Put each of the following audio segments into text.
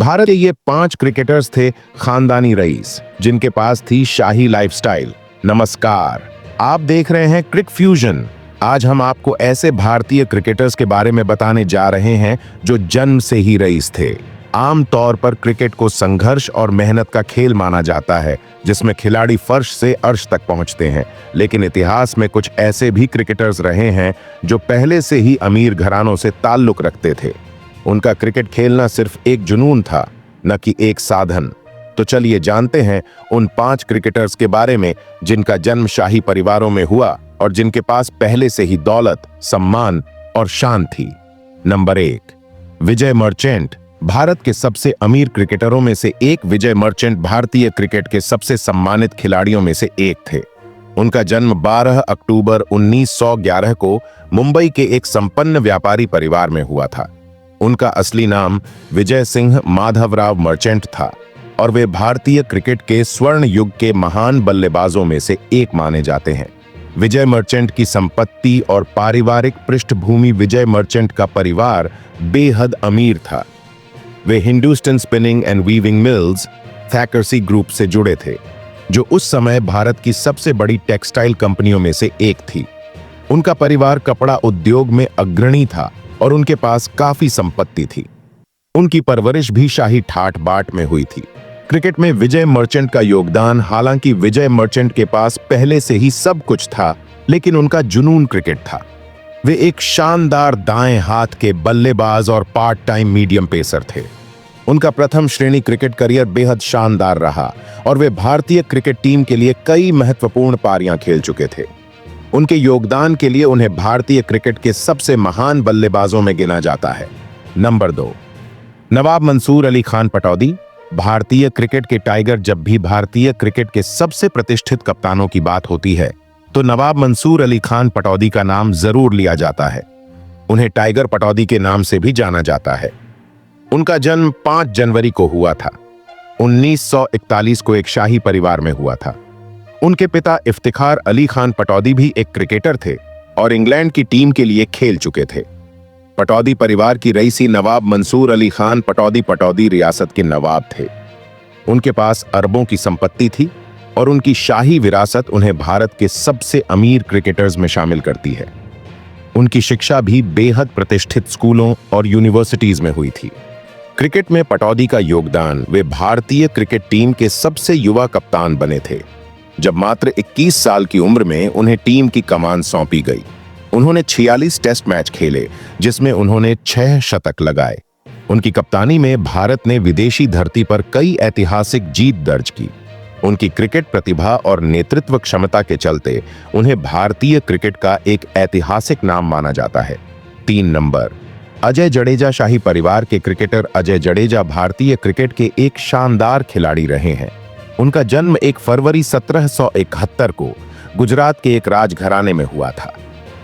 भारत के ये 5 क्रिकेटर्स थे खानदानी रईस, जिनके पास थी शाही लाइफस्टाइल। नमस्कार, आप देख रहे हैं क्रिक फ्यूजन। आज हम आपको ऐसे भारतीय क्रिकेटर्स के बारे में बताने जा रहे हैं जो जन्म से ही रईस थे। आमतौर पर क्रिकेट को संघर्ष और मेहनत का खेल माना जाता है, जिसमें खिलाड़ी फर्श से अर्श तक पहुंचते हैं। लेकिन इतिहास में कुछ ऐसे भी क्रिकेटर्स रहे हैं जो पहले से ही अमीर घरानों से ताल्लुक रखते थे। उनका क्रिकेट खेलना सिर्फ एक जुनून था, न कि एक साधन। तो चलिए जानते हैं उन 5 क्रिकेटर्स के बारे में जिनका जन्म शाही परिवारों में हुआ और जिनके पास पहले से ही दौलत, सम्मान और शान थी। नंबर 1, विजय मर्चेंट। भारत के सबसे अमीर क्रिकेटरों में से एक विजय मर्चेंट भारतीय क्रिकेट के सबसे सम्मानित खिलाड़ियों में से एक थे। उनका जन्म 12 अक्टूबर 1911 को मुंबई के एक संपन्न व्यापारी परिवार में हुआ था। उनका असली नाम विजय सिंह माधवराव मर्चेंट था और वे भारतीय क्रिकेट के स्वर्ण युग के महान बल्लेबाजों में से एक माने जाते हैं। विजय मर्चेंट की संपत्ति और पारिवारिक पृष्ठभूमि। विजय मर्चेंट का परिवार बेहद अमीर था। वे Hindustan spinning and weaving mills Thackersey group से जुड़े थे, जो उस समय भारत की सबसे बड़ी टेक्सटाइल कंपनियों में से एक थी। उनका परिवार कपड़ा उद्योग में अग्रणी था और उनके पास काफी संपत्ति थी। उनकी परवरिश भी शाही ठाट बाट में हुई थी। क्रिकेट में विजय मर्चेंट का योगदान। हालांकि विजय मर्चेंट के पास पहले से ही सब कुछ था, लेकिन उनका जुनून क्रिकेट था। वे एक शानदार दाएं हाथ के बल्लेबाज और पार्ट टाइम मीडियम पेसर थे। उनका प्रथम श्रेणी क्रिकेट करियर बेहद शानदार रहा और वे भारतीय क्रिकेट टीम के लिए कई महत्वपूर्ण पारियां खेल चुके थे। उनके योगदान के लिए उन्हें भारतीय क्रिकेट के सबसे महान बल्लेबाजों में गिना जाता है। नंबर 2, नवाब मंसूर अली खान पटौदी। भारतीय क्रिकेट के टाइगर। जब भी भारतीय क्रिकेट के सबसे प्रतिष्ठित कप्तानों की बात होती है तो नवाब मंसूर अली खान पटौदी का नाम जरूर लिया जाता है। उन्हें टाइगर पटौदी के नाम से भी जाना जाता है। उनका जन्म 5 जनवरी को हुआ था। 1941 को एक शाही परिवार में हुआ था। उनके पिता इफ्तिखार अली खान पटौदी भी एक क्रिकेटर थे और इंग्लैंड की टीम के लिए खेल चुके थे। पटौदी परिवार की रईसी नवाब मंसूर अली खान पटौदी रियासत के नवाब थे। उनके पास अरबों की संपत्ति थी और उनकी शाही विरासत उन्हें भारत के सबसे अमीर क्रिकेटर्स में शामिल करती है। उनकी शिक्षा भी बेहद प्रतिष्ठित स्कूलों और यूनिवर्सिटीज में हुई थी। क्रिकेट में पटौदी का योगदान। वे भारतीय क्रिकेट टीम के सबसे युवा कप्तान बने थे। जब मात्र 21 साल की उम्र में उन्हें टीम की कमान सौंपी गई। उन्होंने 46 टेस्ट मैच खेले, जिसमें उन्होंने 6 शतक लगाए। उनकी कप्तानी में भारत ने विदेशी धरती पर कई ऐतिहासिक जीत दर्ज की। उनकी क्रिकेट प्रतिभा और नेतृत्व क्षमता के चलते उन्हें भारतीय क्रिकेट का एक ऐतिहासिक नाम माना जाता है। 3 नंबर, अजय जडेजा। शाही परिवार के क्रिकेटर अजय जडेजा भारतीय क्रिकेट के एक शानदार खिलाड़ी रहे हैं। उनका जन्म 1 फरवरी 1771 को गुजरात के एक राजघराने में हुआ था।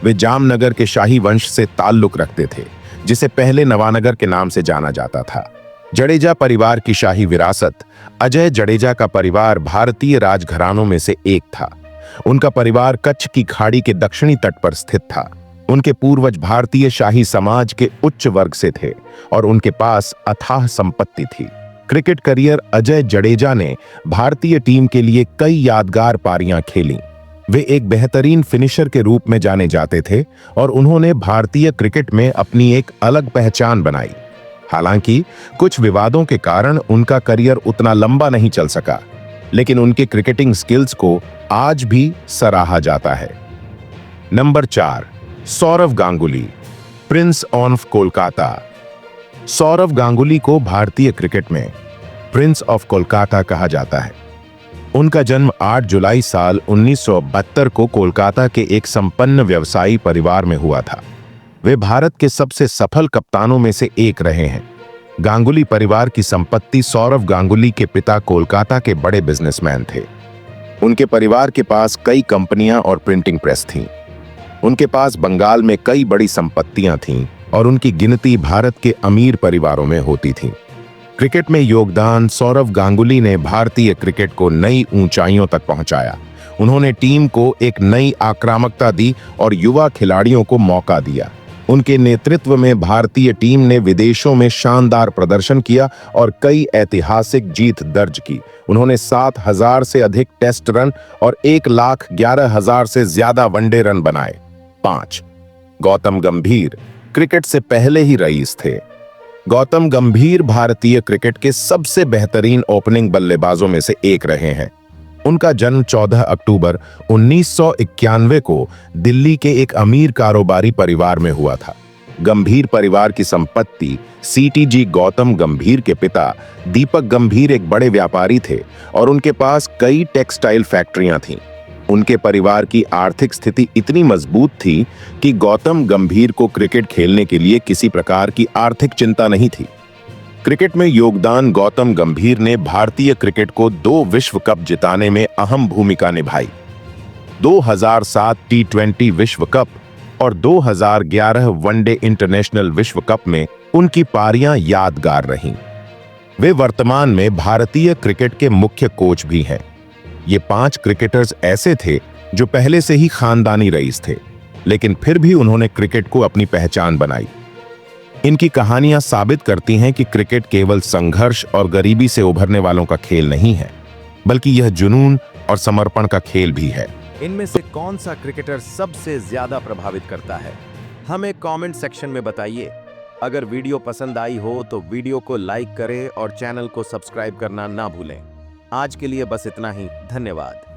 वे जामनगर के शाही वंश से ताल्लुक रखते थे, जिसे पहले नवानगर के नाम से जाना जाता था। जडेजा परिवार की शाही विरासत। अजय जडेजा का परिवार भारतीय राजघरानों में से एक था। उनका परिवार कच्छ की खाड़ी के दक्षिणी तट पर स्थित था। उनके पूर्वज भारतीय शाही समाज के उच्च वर्ग से थे और उनके पास अथाह संपत्ति थी। Cricket career. अजय जडेजा ने भारतीय टीम के लिए कई यादगार पारियां खेलीं। वे एक बेहतरीन फिनिशर के रूप में जाने जाते थे और उन्होंने भारतीय क्रिकेट में अपनी एक अलग पहचान बनाई। हालांकि कुछ विवादों के कारण उनका करियर उतना लंबा नहीं चल सका, लेकिन उनके क्रिकेटिंग स्किल्स को आज भी सराहा जाता है। Number 4, Sourav Ganguly, prince of Kolkata. Sourav Ganguly को भारतीय क्रिकेट में प्रिंस ऑफ कोलकाता कहा जाता है। उनका जन्म 8 जुलाई साल 1972 को कोलकाता के एक संपन्न व्यवसायी परिवार में हुआ था। वे भारत के सबसे सफल कप्तानों में से एक रहे हैं। गांगुली परिवार की संपत्ति। सौरव गांगुली के पिता कोलकाता के बड़े बिजनेसमैन थे। उनके परिवार के पास कई कंपनियां और प्रिंटिंग प्रेस थीं। उनके पास बंगाल में कई बड़ी संपत्तियां थीं और उनकी गिनती भारत के अमीर परिवारों में होती थी। क्रिकेट में योगदान। सौरव गांगुली ने भारतीय क्रिकेट को नई ऊंचाइयों तक पहुंचाया। उन्होंने टीम को एक नई आक्रामकता दी और युवा खिलाड़ियों को मौका दिया। उनके नेतृत्व में भारतीय टीम ने विदेशों में शानदार प्रदर्शन किया और कई ऐतिहासिक जीत दर्ज की। उन्होंने 7,000 से अधिक टेस्ट रन और 1,11,000 से ज्यादा वनडे रन बनाए। 5. गौतम गंभीर क्रिकेट से पहले ही रईस थे। गौतम गंभीर भारतीय क्रिकेट के सबसे बेहतरीन ओपनिंग बल्लेबाजों में से एक रहे हैं। उनका जन्म 14 अक्टूबर 1991 को दिल्ली के एक अमीर कारोबारी परिवार में हुआ था। गंभीर परिवार की संपत्ति सीटीजी गौतम गंभीर के पिता दीपक गंभीर एक बड़े व्यापारी थे और उनके पास कई टेक्सटाइल फैक्ट्रियां थीं। उनके परिवार की आर्थिक स्थिति इतनी मजबूत थी कि गौतम गंभीर को क्रिकेट खेलने के लिए किसी प्रकार की आर्थिक चिंता नहीं थी। क्रिकेट में योगदान गौतम गंभीर ने भारतीय क्रिकेट को 2 विश्व कप जिताने में अहम भूमिका निभाई। 2007 टी20 विश्व कप और 2011 वनडे इंटरनेशनल विश्व कप में उनकी पारियां यादगार रहीं। वे वर्तमान में भारतीय क्रिकेट के मुख्य कोच भी हैं। ये 5 क्रिकेटर्स ऐसे थे जो पहले से ही खानदानी रईस थे, लेकिन फिर भी उन्होंने क्रिकेट को अपनी पहचान बनाई। इनकी कहानियां साबित करती हैं कि क्रिकेट केवल संघर्ष और गरीबी से उभरने वालों का खेल नहीं है, बल्कि यह जुनून और समर्पण का खेल भी है। इनमें से कौन सा क्रिकेटर सबसे ज्यादा प्रभावित करता है, हमें कमेंट सेक्शन में बताइए। अगर वीडियो पसंद आई हो तो वीडियो को लाइक करें और चैनल को सब्सक्राइब करना ना भूलें। आज के लिए बस इतना ही। धन्यवाद।